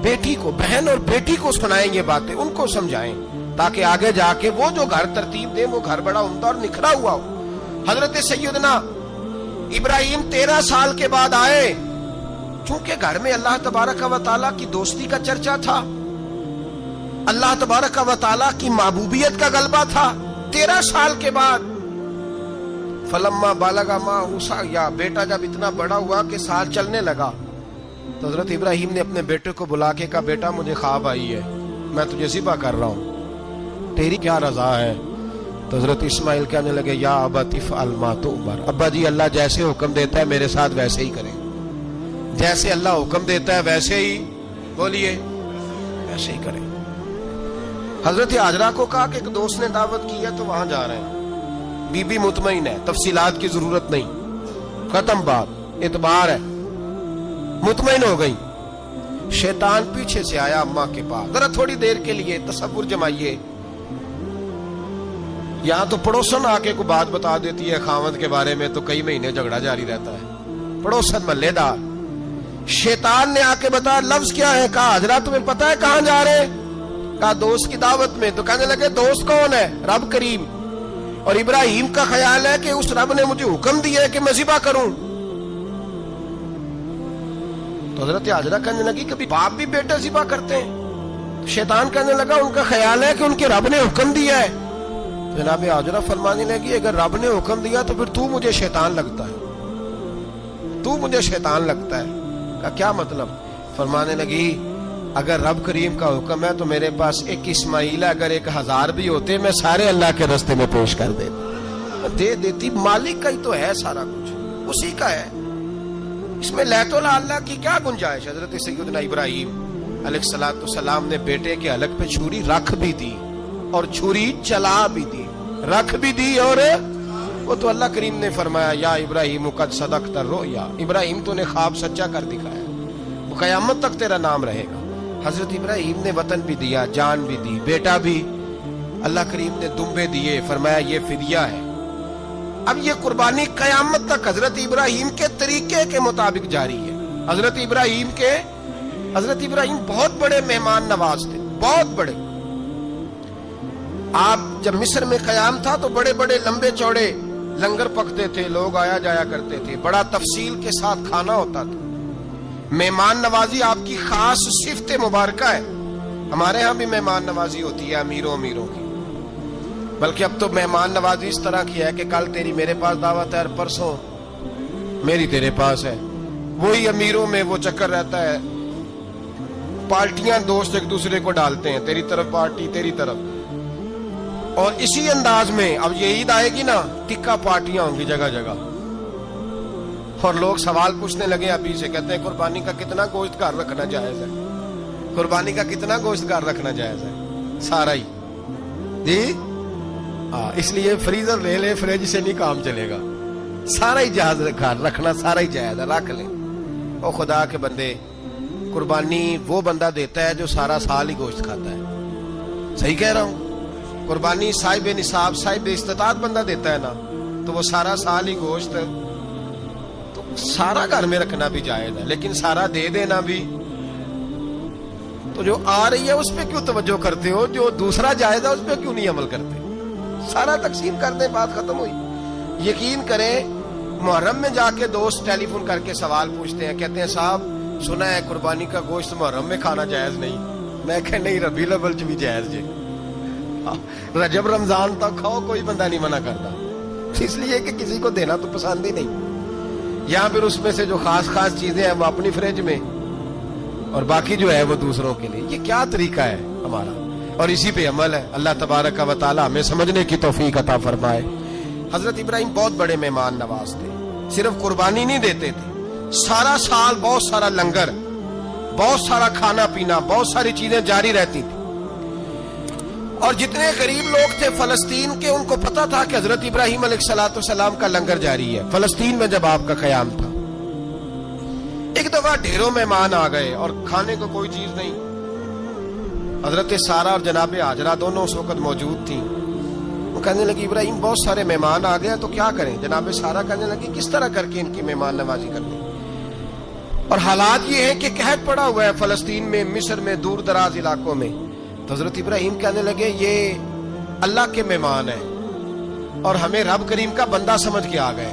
بیٹی کو. بہن اور بیٹی کو سنائیں یہ باتیں, ان کو سمجھائیں تاکہ آگے جا کے وہ جو گھر ترتیب دیں وہ گھر بڑا عمدہ اور نکھرا ہوا ہو. حضرت سیدنا ابراہیم 13 سال کے بعد آئے, چونکہ گھر میں اللہ تبارک و تعالیٰ کی دوستی کا چرچا تھا, اللہ تبارک و تعالیٰ کی محبوبیت کا غلبہ تھا. 13 سال کے بعد فلما بالغ معہ سعیا, بیٹا جب اتنا بڑا ہوا کہ سال چلنے لگا, تو حضرت ابراہیم نے اپنے بیٹے کو بلا کے کہا بیٹا مجھے خواب آئی ہے, میں تجھے ذبح کر رہا ہوں, تیری کیا رضا ہے. تو حضرت اسماعیل کہنے لگے یا ابت افعل ما تؤمر, ابا جی اللہ جیسے حکم دیتا ہے میرے ساتھ ویسے ہی کریں, جیسے اللہ حکم دیتا ہے ویسے ہی بولیے ویسے ہی کریں. حضرت حاجرہ کو کہا کہ ایک دوست نے دعوت کی ہے تو وہاں جا رہے ہیں, بی بی مطمئن ہے, تفصیلات کی ضرورت نہیں, ختم بات, اعتبار ہے, مطمئن ہو گئی. شیطان پیچھے سے آیا اماں کے پاس, ذرا تھوڑی دیر کے لیے تصور جمائیے, یہاں تو پڑوسن آ کے کوئی بات بتا دیتی ہے خاوند کے بارے میں تو کئی مہینے جھگڑا جاری رہتا ہے, پڑوسن محلے دار. شیطان نے آ کے بتایا لفظ کیا ہے, کہا حاجرہ تمہیں پتا ہے کہاں جا رہے, کہا دوست کی دعوت میں. تو کہنے لگے دوست کون ہے, رب کریم, اور ابراہیم کا خیال ہے کہ اس رب نے مجھے حکم دیا ہے کہ میں ذبح کروں. تو حضرت حاجرہ کہنے لگی کبھی باپ بھی بیٹا ذبح کرتے ہیں. شیطان کہنے لگا ان کا خیال ہے کہ ان کے رب نے حکم دیا ہے. جناب حاجرہ فرمانے لگی اگر رب نے حکم دیا تو پھر تو مجھے شیطان لگتا ہے, تو مجھے شیطان لگتا ہے. کا کیا مطلب؟ فرمانے لگی اگر رب کریم کا حکم ہے تو میرے پاس ایک اسماعیل ہے, اگر 1000 بھی ہوتے میں سارے اللہ کے راستے میں پیش کر دے دیتی. مالک کا ہی تو ہے سارا کچھ, اسی کا ہے, اس میں لیت اللہ کی کیا گنجائش. حضرت سیدنا ابراہیم علیہ السلام نے بیٹے کے حلق پہ چھری رکھ بھی دی اور چھری چلا بھی دی, رکھ بھی دی, اور وہ تو اللہ کریم نے فرمایا یا ابراہیم قد صدقت الرؤیا, ابراہیم تو نے خواب سچا کر دکھایا, وہ قیامت تک تیرا نام رہے گا. حضرت ابراہیم نے وطن بھی دیا, جان بھی دی, بیٹا بھی, اللہ کریم نے دمبے دیے, فرمایا یہ فدیہ ہے. اب یہ قربانی قیامت تک حضرت ابراہیم کے طریقے کے مطابق جاری ہے. حضرت ابراہیم بہت بڑے مہمان نواز تھے, بہت بڑے. آپ جب مصر میں قیام تھا تو بڑے بڑے لمبے چوڑے لنگر پکتے تھے, لوگ آیا جایا کرتے تھے, بڑا تفصیل کے ساتھ کھانا ہوتا تھا. مہمان نوازی آپ کی خاص صفت مبارکہ ہے. ہمارے ہاں بھی مہمان نوازی ہوتی ہے امیروں کی، بلکہ اب تو مہمان نوازی اس طرح کی ہے کہ کل تیری میرے پاس دعوت ہے اور پرسوں میری تیرے پاس ہے. وہی امیروں میں وہ چکر رہتا ہے، پارٹیاں دوست ایک دوسرے کو ڈالتے ہیں، تیری طرف پارٹی تیری طرف. اور اسی انداز میں اب یہ عید آئے گی نا، ٹکا پارٹیاں ہوں گی جگہ جگہ، اور لوگ سوال پوچھنے لگے ابھی سے، کہتے ہیں قربانی کا کتنا گوشت گھر رکھنا جائز ہے، قربانی کا کتنا گوشت گھر رکھنا جائز ہے. سارا ہی جی اس لیے فریزر لے لے، فریج سے نہیں کام چلے گا. سارا ہی جائز گھر رکھنا، سارا ہی جائز ہے، رکھ لیں. او خدا کے بندے، قربانی وہ بندہ دیتا ہے جو سارا سال ہی گوشت کھاتا ہے. صحیح کہہ رہا ہوں؟ قربانی صاحب نصاب، صاحب استطاعت بندہ دیتا ہے نا، تو وہ سارا سال ہی گوشت، تو سارا گھر میں رکھنا بھی جائز ہے، لیکن سارا دے دینا بھی. تو جو آ رہی ہے اس پہ کیوں توجہ کرتے ہو؟ جو دوسرا جائز ہے اس پہ کیوں نہیں عمل کرتے؟ سارا تقسیم کر دیں، بات ختم ہوئی. یقین کریں، محرم میں جا کے دوست ٹیلی فون کر کے سوال پوچھتے ہیں، کہتے ہیں صاحب سنا ہے قربانی کا گوشت محرم میں کھانا جائز نہیں. میں کہ نہیں، ربیع الاول چ بھی جائز جی، رجب رمضان تک کھاؤ، کوئی بندہ نہیں منع کرتا. اس لیے کہ کسی کو دینا تو پسند ہی نہیں. یہاں پھر اس میں سے جو خاص خاص چیزیں ہیں وہ اپنی فریج میں، اور باقی جو ہے وہ دوسروں کے لیے. یہ کیا طریقہ ہے ہمارا؟ اور اسی پہ عمل ہے. اللہ تبارک و تعالی ہمیں سمجھنے کی توفیق عطا فرمائے. حضرت ابراہیم بہت بڑے مہمان نواز تھے. صرف قربانی نہیں دیتے تھے، سارا سال بہت سارا لنگر، بہت سارا کھانا پینا، بہت ساری چیزیں جاری رہتی تھی. اور جتنے غریب لوگ تھے فلسطین کے، ان کو پتا تھا کہ حضرت ابراہیم علیہ الصلوۃ والسلام کا لنگر جاری ہے. فلسطین میں جب آپ کا قیام تھا، ایک دفعہ ڈھیروں مہمان آ گئے اور کھانے کو کوئی چیز نہیں. حضرت سارہ اور جناب ہاجرہ دونوں اس وقت موجود تھیں. وہ کہنے لگی ابراہیم بہت سارے مہمان آ گئے تو کیا کریں؟ جناب سارہ کہنے لگی کس طرح کر کے ان کی مہمان نوازی کرنی. اور حالات یہ ہے کہ قحط پڑا ہوا ہے فلسطین میں، مصر میں، دور دراز علاقوں میں. تو حضرت ابراہیم کہنے لگے یہ اللہ کے مہمان ہیں اور ہمیں رب کریم کا بندہ سمجھ کے آ گئے،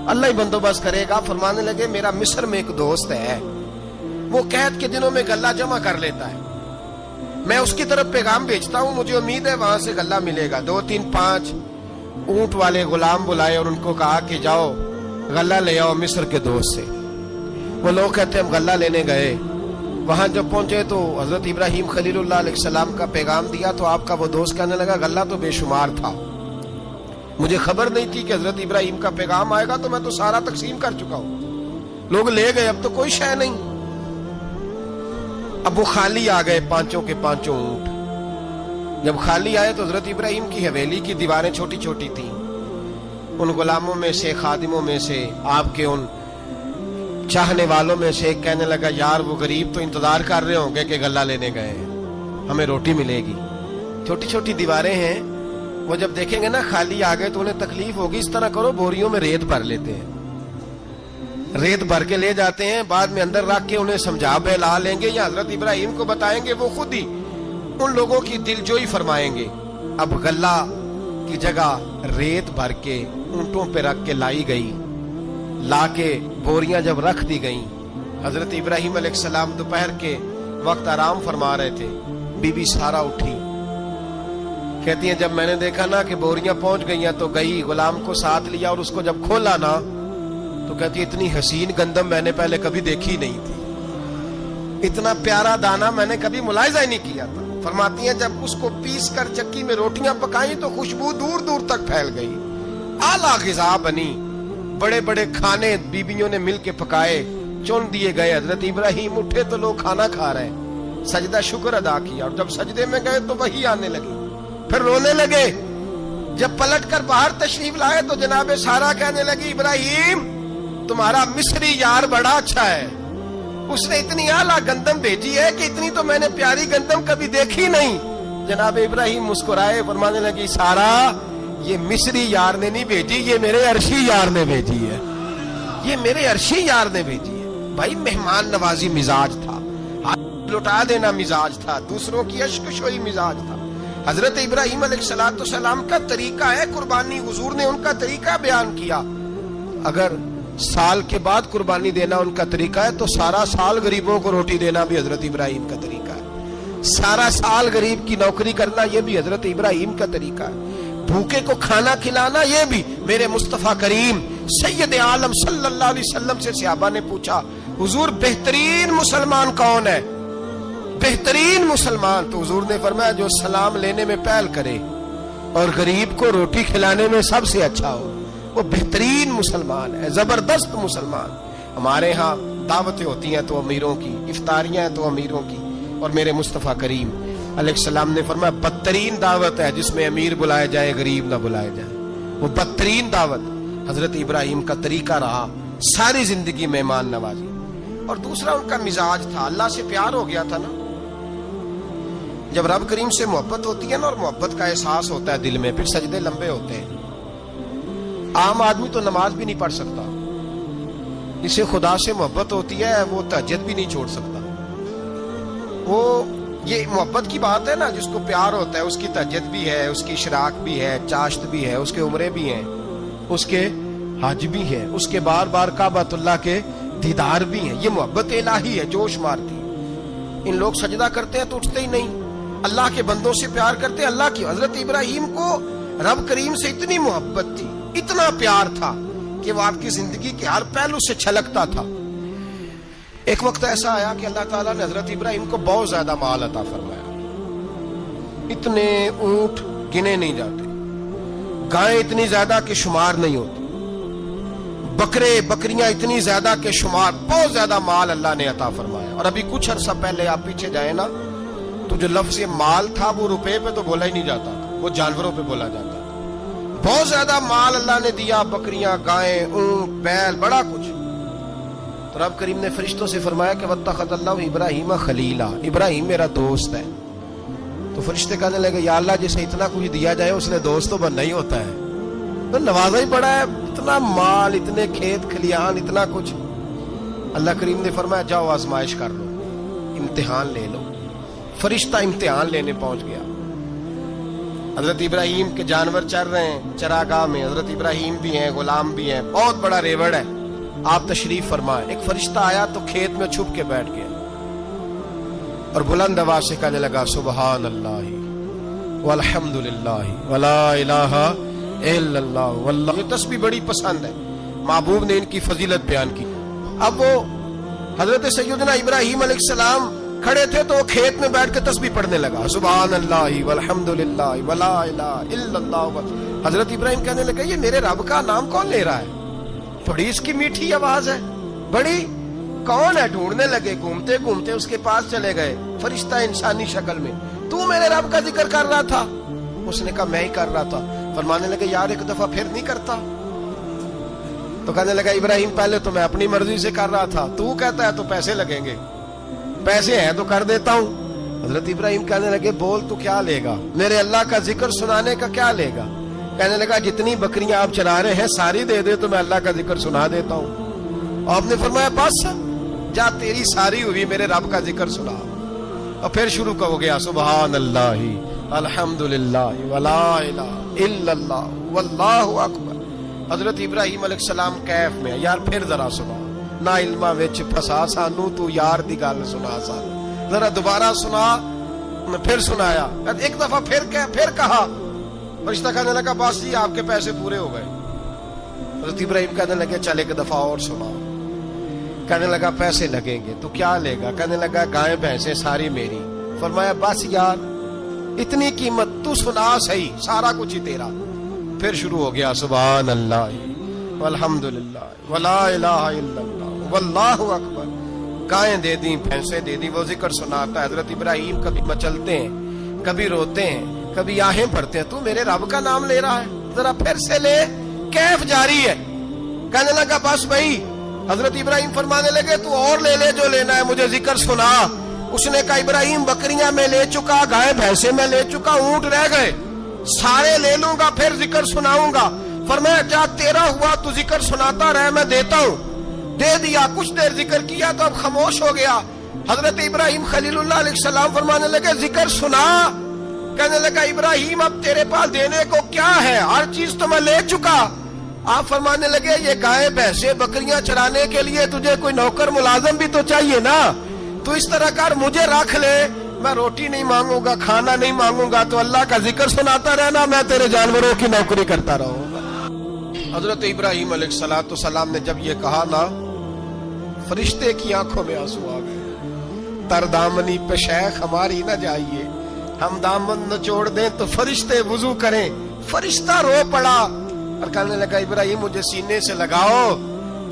اللہ ہی بندوبست کرے گا. فرمانے لگے میرا مصر میں ایک دوست ہے، وہ قحط کے دنوں میں غلہ جمع کر لیتا ہے، میں اس کی طرف پیغام بھیجتا ہوں، مجھے امید ہے وہاں سے غلہ ملے گا. 2 3 5 اونٹ والے غلام بلائے اور ان کو کہا کہ جاؤ غلہ لے آؤ مصر کے دوست سے. وہ لوگ کہتے ہیں ہم غلہ لینے گئے. وہاں جب پہنچے تو حضرت ابراہیم خلیل اللہ علیہ السلام کا پیغام دیا تو آپ کا وہ دوست کہنے لگا غلہ تو بے شمار تھا، مجھے خبر نہیں تھی کہ حضرت ابراہیم کا پیغام آئے گا، تو میں تو سارا تقسیم کر چکا ہوں. لوگ لے گئے، اب تو کوئی شے نہیں. اب وہ خالی آ گئے، 5 کے 5 اونٹ. جب خالی آئے تو حضرت ابراہیم کی حویلی کی دیواریں چھوٹی چھوٹی تھیں. ان غلاموں میں سے، خادموں میں سے، آپ کے ان چاہنے والوں میں سے ایک کہنے لگا یار وہ غریب تو انتظار کر رہے ہوں گے کہ غلہ لینے گئے ہیں، ہمیں روٹی ملے گی. چھوٹی چھوٹی دیواریں ہیں، وہ جب دیکھیں گے نا خالی آ گئے تو انہیں تکلیف ہوگی. اس طرح کرو بوریوں میں ریت بھر لیتے ہیں، ریت بھر کے لے جاتے ہیں، بعد میں اندر رکھ کے انہیں سمجھا بہلا لیں گے یا حضرت ابراہیم کو بتائیں گے، وہ خود ہی ان لوگوں کی دل جوئی فرمائیں گے. اب غلہ کی جگہ ریت بھر کے اونٹوں پہ رکھ کے لائی گئی. لا کے بوریاں جب رکھ دی گئیں، حضرت ابراہیم علیہ السلام دوپہر کے وقت آرام فرما رہے تھے. بی بی سارہ اٹھی، کہتی ہیں جب میں نے دیکھا نا کہ بوریاں پہنچ گئی ہیں تو گئی، غلام کو ساتھ لیا اور اس کو جب کھولا نا تو کہتی اتنی حسین گندم میں نے پہلے کبھی دیکھی نہیں تھی، اتنا پیارا دانا میں نے کبھی ملاحظہ ہی نہیں کیا تھا. فرماتی ہیں جب اس کو پیس کر چکی میں روٹیاں پکائیں تو خوشبو دور دور تک پھیل گئی، اعلیٰ غذا بنی. بڑے بڑے کھانے بیبیوں نے مل کے پکائے، چن دیے گئے. حضرت ابراہیم اٹھے تو لوگ کھانا کھا رہے ہیں، سجدہ شکر ادا کیا، اور جب سجدے میں گئے تو وہی آنے لگی، پھر رونے لگے. جب پلٹ کر باہر تشریف لائے تو جناب سارہ کہنے لگی ابراہیم تمہارا مصری یار بڑا اچھا ہے، اس نے اتنی اعلیٰ گندم بھیجی ہے کہ اتنی تو میں نے پیاری گندم کبھی دیکھی نہیں. جناب ابراہیم مسکرائے، فرمانے لگی سارہ یہ مصری یار نے نہیں بھیجی، یہ میرے عرشی یار نے بھیجی ہے، یہ میرے عرشی یار نے بھیجی ہے. بھائی مہمان نوازی مزاج تھا، ہاتھ لٹا دینا مزاج تھا، دوسروں کی اشکشوئی مزاج تھا. حضرت ابراہیم علیہ السلام کا طریقہ ہے قربانی، حضور نے ان کا طریقہ بیان کیا. اگر سال کے بعد قربانی دینا ان کا طریقہ ہے تو سارا سال غریبوں کو روٹی دینا بھی حضرت ابراہیم کا طریقہ ہے. سارا سال غریب کی نوکری کرنا یہ بھی حضرت ابراہیم کا طریقہ ہے. بھوکے کو کھانا کھلانا یہ بھی میرے مصطفیٰ کریم سید عالم صلی اللہ علیہ وسلم سے صحابہ نے پوچھا حضور بہترین مسلمان کون ہے؟ بہترین مسلمان تو حضور نے فرمایا جو سلام لینے میں پہل کرے اور غریب کو روٹی کھلانے میں سب سے اچھا ہو، وہ بہترین مسلمان ہے، زبردست مسلمان. ہمارے ہاں دعوتیں ہوتی ہیں تو امیروں کی، افطاریاں ہیں تو امیروں کی، اور میرے مصطفیٰ کریم علیہ السلام نے فرمایا بدترین دعوت ہے جس میں امیر بلائے جائے غریب نہ بلائے جائے. وہ بدترین دعوت حضرت ابراہیم کا طریقہ رہا، ساری زندگی مہمان نوازی. اور دوسرا ان کا مزاج تھا، اللہ سے پیار ہو گیا تھا نا. جب رب کریم سے محبت ہوتی ہے نا اور محبت کا احساس ہوتا ہے دل میں، پھر سجدے لمبے ہوتے ہیں. عام آدمی تو نماز بھی نہیں پڑھ سکتا، اسے خدا سے محبت ہوتی ہے وہ تہجد بھی نہیں چھوڑ سکتا. وہ یہ محبت کی بات ہے نا، جس کو پیار ہوتا ہے اس کی تہجد بھی ہے، اس کی اشراق بھی ہے، چاشت بھی ہے، اس کے عمرے بھی ہیں، اس کے حج بھی ہے، اس کے بار بار کعبۃ اللہ کے دیدار بھی ہیں. یہ محبت الہی ہے، جوش مارتی. ان لوگ سجدہ کرتے ہیں تو اٹھتے ہی نہیں. اللہ کے بندوں سے پیار کرتے اللہ کی. حضرت ابراہیم کو رب کریم سے اتنی محبت تھی، اتنا پیار تھا کہ وہ آپ کی زندگی کے ہر پہلو سے چھلکتا تھا. ایک وقت ایسا آیا کہ اللہ تعالیٰ نے حضرت ابراہیم کو بہت زیادہ مال عطا فرمایا. اتنے اونٹ گنے نہیں جاتے، گائیں اتنی زیادہ کہ شمار نہیں ہوتی، بکرے بکریاں اتنی زیادہ کہ شمار، بہت زیادہ مال اللہ نے عطا فرمایا. اور ابھی کچھ عرصہ پہلے آپ پیچھے جائیں نا تو جو لفظ مال تھا وہ روپے پہ تو بولا ہی نہیں جاتا تھا، وہ جانوروں پہ بولا جاتا تھا. بہت زیادہ مال اللہ نے دیا، بکریاں، گائیں، اونٹ، بیل، بڑا کچھ. تو رب کریم نے فرشتوں سے فرمایا کہ وَاتَّخَذَ اللَّهُ ابراہیم خلیلا، ابراہیم میرا دوست ہے. تو فرشتے کہنے لگے یا اللہ جسے اتنا کچھ دیا جائے اس نے دوست تو بننا ہی ہوتا ہے، تو نوازا ہی پڑا ہے، اتنا مال، اتنے کھیت کھلیان، اتنا کچھ. اللہ کریم نے فرمایا جاؤ آزمائش کر لو، امتحان لے لو. فرشتہ امتحان لینے پہنچ گیا. حضرت ابراہیم کے جانور چر رہے ہیں چراگاہ میں، حضرت ابراہیم بھی ہیں، غلام بھی ہیں، بہت بڑا ریوڑ ہے. آپ تشریف فرمائے. ایک فرشتہ آیا تو کھیت میں چھپ کے بیٹھ گیا اور بلند آواز سے کہنے لگا سبحان اللہ والحمدللہ ولا الہ الا اللہ واللہ. یہ تسبیح بڑی پسند ہے، محبوب نے ان کی فضیلت بیان کی. اب وہ حضرت سیدنا ابراہیم علیہ السلام کھڑے تھے تو وہ کھیت میں بیٹھ کے تسبیح پڑھنے لگا سبحان اللہ والحمدللہ ولا الہ الا اللہ. حضرت ابراہیم کہنے لگا یہ میرے رب کا نام کون لے رہا ہے؟ بڑی اس کی میٹھی آواز ہے، بڑی کون ہے؟ ڈھونڈنے لگے، گھومتے گھومتے اس کے پاس چلے گئے. فرشتہ انسانی شکل میں، تو میرے رب کا ذکر کر رہا تھا؟ اس نے کہا میں ہی کر رہا تھا. فرمانے لگے یار ایک دفعہ پھر نہیں کرتا؟ تو کہنے لگا ابراہیم پہلے تو میں اپنی مرضی سے کر رہا تھا، تو کہتا ہے تو پیسے لگیں گے، پیسے ہیں تو کر دیتا ہوں. حضرت ابراہیم کہنے لگے بول تو کیا لے گا؟ میرے اللہ کا ذکر سنانے کا کیا لے گا؟ کہنے لگا جتنی بکریاں آپ چلا رہے ہیں ساری دے دے تو میں اللہ کا ذکر سنا دیتا ہوں. آپ نے فرمایا بس جا تیری ساری ہوئی، میرے رب کا ذکر سنا. اور پھر شروع ہو گیا سبحان اللہ الحمدللہ ولا الہ الا اللہ واللہ اکبر. حضرت ابراہیم علیہ السلام کیف میں یار پھر ذرا سنا، نا علما وچ پھسا سانو تو یار دی گل سنا سانو، ذرا دوبارہ سنا. پھر سنایا، ایک دفعہ پھر کہا. فرشتہ کہنے لگا بس جی آپ کے پیسے پورے ہو گئے. حضرت ابراہیم کہنے لگے چل ایک دفعہ اور سنا. کہنے لگا پیسے لگیں گے. تو کیا لے گا؟ کہنے لگا گائیں بھینسیں ساری میری. فرمایا بس یار اتنی قیمت، تو سنا صحیح، سارا کچھ ہی تیرا. پھر شروع ہو گیا سبحان اللہ والحمدللہ ولا الہ الا اللہ واللہ اکبر. گائیں دے دی، بھینسیں دے دی، وہ ذکر سناتا ہے. حضرت ابراہیم کبھی مچلتے ہیں، کبھی روتے ہیں، کبھی آہیں بھرتے ہیں. تو میرے رب کا نام لے رہا ہے، ذرا پھر سے لے. کیف جاری ہے. کہنے لگا بس بھائی. حضرت ابراہیم فرمانے لگے تو اور لے لے جو لینا ہے، مجھے ذکر سنا. اس نے کہا ابراہیم بکریاں میں لے چکا، گائے بھینسیں میں لے چکا، اونٹ رہ گئے، سارے لے لوں گا پھر ذکر سناؤں گا. فرمایا جا تیرا ہوا تو ذکر سناتا رہ، میں دیتا ہوں. دے دیا. کچھ دیر ذکر کیا تو اب خاموش ہو گیا. حضرت ابراہیم خلیل اللہ علیہ السلام فرمانے لگے ذکر سنا. کہنے لگا ابراہیم اب تیرے پاس دینے کو کیا ہے؟ ہر چیز تو میں لے چکا. آپ فرمانے لگے یہ گائے بھینسیں بکریاں چرانے کے لیے تجھے کوئی نوکر ملازم بھی تو چاہیے نا. تو اس طرح کر مجھے رکھ لے، میں روٹی نہیں مانگوں گا، کھانا نہیں مانگوں گا، تو اللہ کا ذکر سناتا رہنا، میں تیرے جانوروں کی نوکری کرتا رہوں گا۔ حضرت ابراہیم علیہ السلام نے جب یہ کہا نا، فرشتے کی آنکھوں میں آنسو آ گئے۔ تر دامنی پہ شیخ ہماری نہ جائیے، ہم دامن نچوڑ دیں تو فرشتے وضو کریں۔ فرشتہ رو پڑا اور کہنے لگا ابراہیم مجھے سینے سے لگاؤ،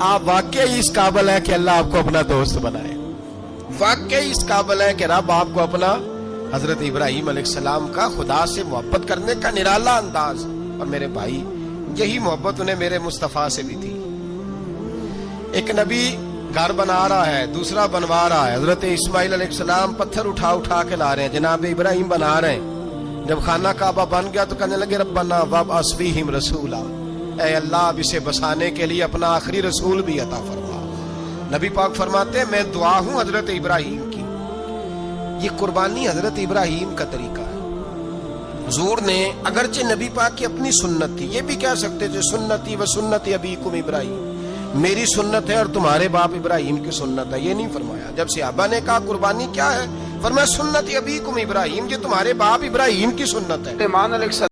آپ واقعی اس قابل ہیں کہ اللہ آپ کو اپنا دوست بنائے، واقعی اس قابل ہیں کہ رب آپ کو اپنا۔ حضرت ابراہیم علیہ السلام کا خدا سے محبت کرنے کا نرالا انداز، اور میرے بھائی یہی محبت انہیں میرے مصطفیٰ سے بھی تھی۔ ایک نبی گھر بنا رہا ہے، دوسرا بنوا رہا ہے۔ حضرت اسماعیل علیہ السلام پتھر اٹھا اٹھا کے لا رہے ہیں، جناب ابراہیم بنا رہے ہیں۔ جب خانہ کعبہ بن گیا تو کہنے لگے ربنا وابعث فیہم رسولا، اے اللہ اب اسے بسانے کے لیے اپنا آخری رسول بھی عطا فرما۔ نبی پاک فرماتے ہیں میں دعا ہوں حضرت ابراہیم کی۔ یہ قربانی حضرت ابراہیم کا طریقہ ہے۔ حضور نے اگرچہ نبی پاک کی اپنی سنت تھی، یہ بھی کہہ سکتے تھے سنتی و سنت ابیکم ابراہیم، میری سنت ہے اور تمہارے باپ ابراہیم کی سنت ہے، یہ نہیں فرمایا۔ جب صحابہ نے کہا قربانی کیا ہے، فرمایا سنت ابیکم ابراہیم، یہ تمہارے باپ ابراہیم کی سنت ہے۔ ایمان علیہ السلام